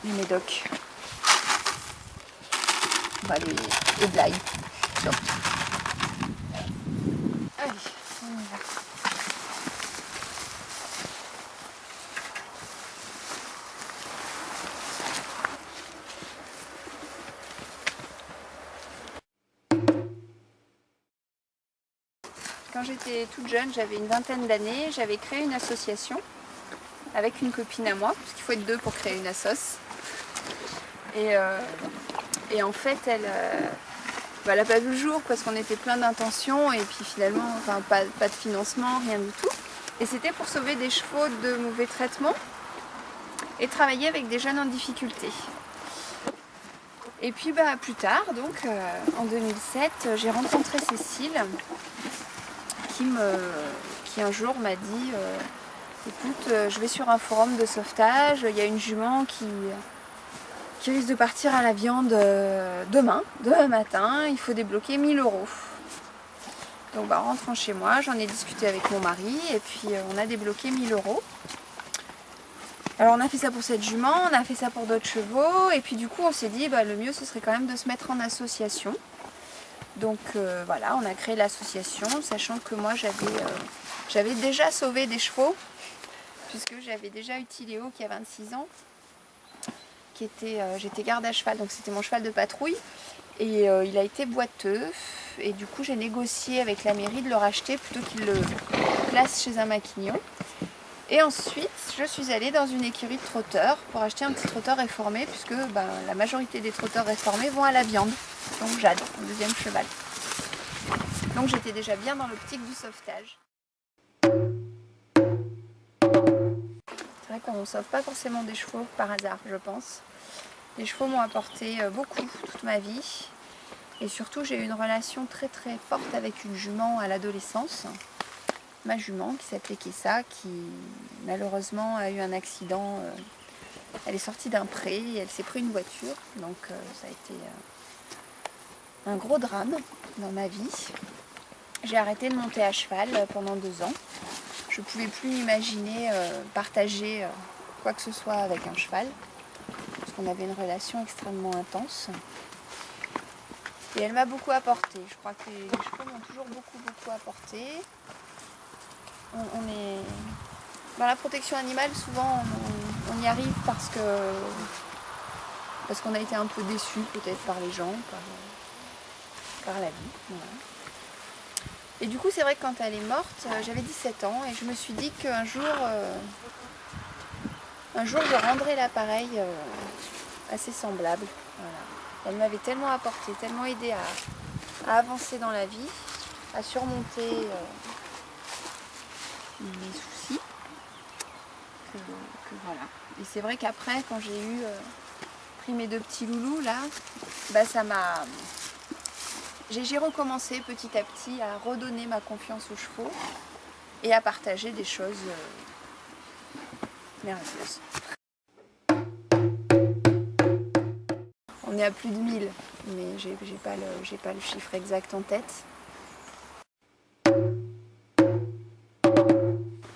Les médocs. On va les blagues. Allez, on y va. Quand j'étais toute jeune, j'avais une vingtaine d'années, j'avais créé une association avec une copine à moi, parce qu'il faut être deux pour créer une assoce. Et en fait, elle n'a pas vu le jour parce qu'on était plein d'intentions et puis finalement, enfin, pas de financement, rien du tout. Et c'était pour sauver des chevaux de mauvais traitements et travailler avec des jeunes en difficulté. Et puis plus tard, donc en 2007, j'ai rencontré Cécile qui un jour m'a dit écoute, je vais sur un forum de sauvetage, il y a une jument qui risque de partir à la viande demain matin, il faut débloquer 1 000 €. Donc en rentrant chez moi, j'en ai discuté avec mon mari et puis on a débloqué 1 000 €. Alors on a fait ça pour cette jument, on a fait ça pour d'autres chevaux et puis du coup on s'est dit le mieux ce serait quand même de se mettre en association. Donc voilà, on a créé l'association, sachant que moi j'avais déjà sauvé des chevaux, puisque j'avais déjà eu Tiléo qui a 26 ans, j'étais garde à cheval, donc c'était mon cheval de patrouille, et il a été boiteux, et du coup j'ai négocié avec la mairie de le racheter plutôt qu'il le place chez un maquignon. Et ensuite je suis allée dans une écurie de trotteurs pour acheter un petit trotteur réformé, puisque la majorité des trotteurs réformés vont à la viande, donc Jade, mon deuxième cheval. Donc j'étais déjà bien dans l'optique du sauvetage. C'est vrai qu'on ne sauve pas forcément des chevaux par hasard, je pense. Les chevaux m'ont apporté beaucoup toute ma vie. Et surtout, j'ai eu une relation très très forte avec une jument à l'adolescence. Ma jument qui s'appelait Kessa, qui malheureusement a eu un accident. Elle est sortie d'un pré et elle s'est pris une voiture. Donc ça a été un gros drame dans ma vie. J'ai arrêté de monter à cheval pendant 2 ans. Je ne pouvais plus imaginer partager quoi que ce soit avec un cheval, parce qu'on avait une relation extrêmement intense. Et elle m'a beaucoup apporté. Je crois que les chevaux m'ont toujours beaucoup apporté. Dans la protection animale, souvent on y arrive parce qu'on a été un peu déçus peut-être par les gens, par la vie. Voilà. Et du coup, c'est vrai que quand elle est morte, j'avais 17 ans et je me suis dit qu'un jour, je rendrai l'appareil assez semblable. Voilà. Elle m'avait tellement apporté, tellement aidé à avancer dans la vie, à surmonter mes soucis, que voilà. Et c'est vrai qu'après, quand j'ai pris mes 2 petits loulous là, ça m'a... J'ai recommencé petit à petit à redonner ma confiance aux chevaux et à partager des choses merveilleuses. On est à plus de 1000, mais j'ai pas le chiffre exact en tête.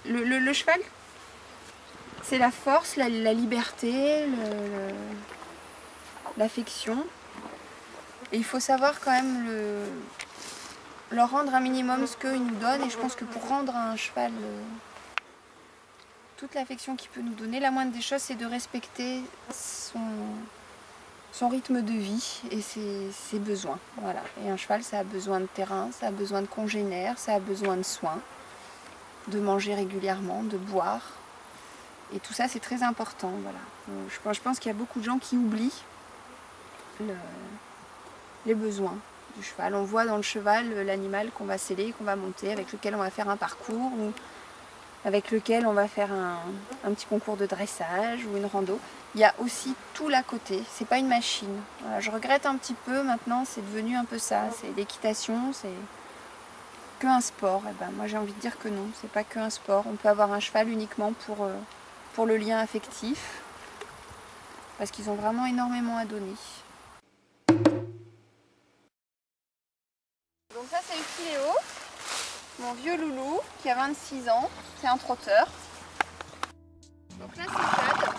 Le cheval, c'est la force, la liberté, l'affection. Et il faut savoir quand même leur rendre un minimum ce qu'ils nous donnent. Et je pense que pour rendre à un cheval toute l'affection qu'il peut nous donner, la moindre des choses, c'est de respecter son rythme de vie et ses besoins. Voilà. Et un cheval, ça a besoin de terrain, ça a besoin de congénères, ça a besoin de soins, de manger régulièrement, de boire. Et tout ça, c'est très important. Voilà. Je pense qu'il y a beaucoup de gens qui oublient les besoins du cheval. On voit dans le cheval l'animal qu'on va sceller, qu'on va monter, avec lequel on va faire un parcours. avec lequel on va faire un petit concours de dressage ou une rando. Il y a aussi tout l'à côté, c'est pas une machine. Voilà, je regrette un petit peu maintenant, c'est devenu un peu ça, c'est l'équitation, c'est que un sport. Et ben, moi j'ai envie de dire que non, c'est pas que un sport. On peut avoir un cheval uniquement pour le lien affectif, parce qu'ils ont vraiment énormément à donner. Donc ça c'est Ukiléo, mon vieux loulou qui a 26 ans, c'est un trotteur. Donc là c'est Jade,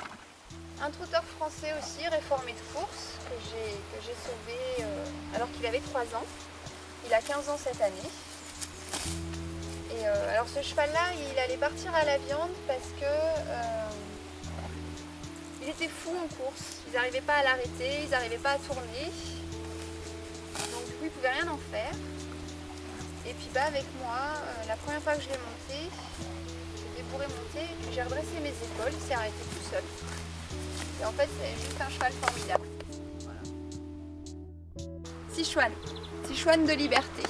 un trotteur français aussi, réformé de course, que j'ai sauvé alors qu'il avait 3 ans. Il a 15 ans cette année. Et alors ce cheval-là, il allait partir à la viande parce que il était fou en course. Ils n'arrivaient pas à l'arrêter, ils n'arrivaient pas à tourner. Donc du coup, ils ne pouvaient rien en faire. Et puis bah avec moi, la première fois que je l'ai monté, j'ai débourré monter, et puis j'ai redressé mes épaules, il s'est arrêté tout seul. Et en fait, c'est juste un cheval formidable. Voilà. Sichuan de Liberté.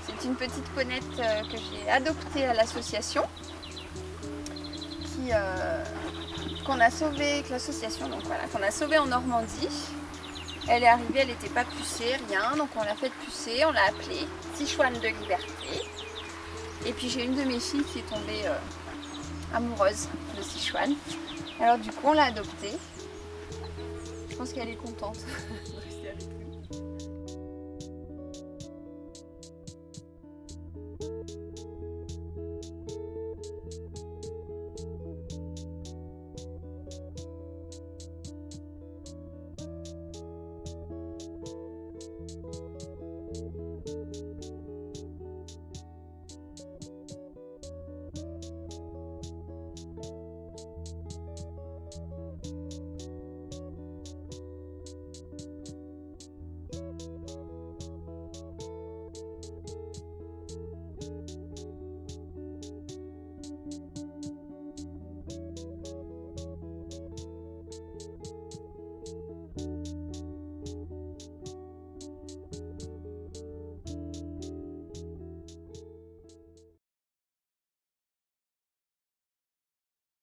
C'est une petite ponette que j'ai adoptée à l'association, qu'on a sauvée avec l'association, donc voilà, qu'on a sauvée en Normandie. Elle est arrivée, elle n'était pas pucée, rien, donc on l'a fait pucer, on l'a appelée Sichuan de Liberté. Et puis j'ai une de mes filles qui est tombée amoureuse de Sichuan. Alors du coup on l'a adoptée. Je pense qu'elle est contente.